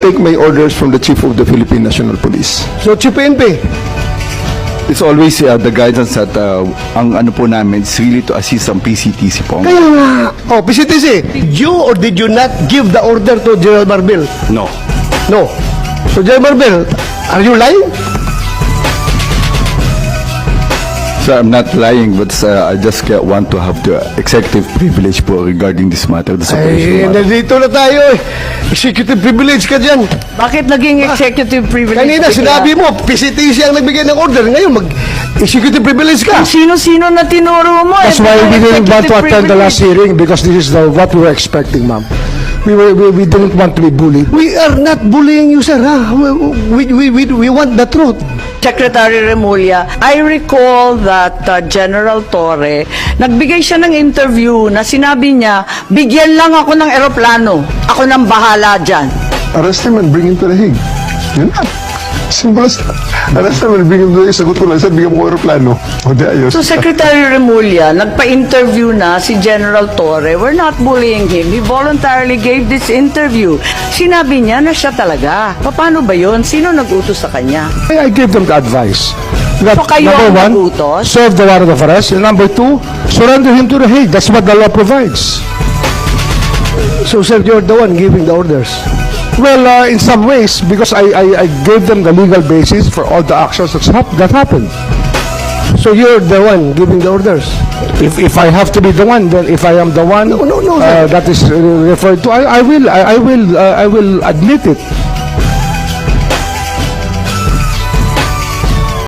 take my orders from the Chief of the Philippine National Police. So, Chief PNP, It's always the guidance that ang ano po namin is really to assist ang PCTC po. kaya nga, PCTC, did you or did you not give the order to General Marbil? No. No. So, General Marbil, are you lying? So I'm not lying, but I just want to have the executive privilege po regarding this matter, this Ay, operation matter. nandito na tayo eh. Executive privilege ka dyan. Bakit naging executive privilege? Kanina bigla? sinabi mo, PCTC ang nagbigay ng order. Ngayon, mag-executive privilege ka. Sino-sino na tinuro mo? That's why we didn't want to attend the last hearing, because this is what we were expecting, ma'am. We didn't want to be bullied. We are not bullying you, sir. Ha? We want the truth. Secretary Remulla, I recall that General Torre, nagbigay siya ng interview na sinabi niya, bigyan lang ako ng eroplano. Ako nang bahala dyan. Arrest him and bring him to the Hague. Yun na. Simple as that. Arrest him and bring him to the Hague. Sagot ko lang, sir, bigyan mo ko aeroplano. O di ayos. So Secretary Remulla, nagpa-interview na si General Torre. We're not bullying him. He voluntarily gave this interview. Sinabi niya na siya talaga. Paano ba yun? Sino nag-utos sa kanya? I gave them the advice. That, So kayo number ang one, nagutos? serve the warrant of arrest. And number two, surrender him to the Hague. That's what the law provides. So, sir, you're the one giving the orders. Well, in some ways, because I gave them the legal basis for all the actions that happened. So, you're the one giving the orders. If I have to be the one, then if I am the one No, sir. that is referred to, I will admit it.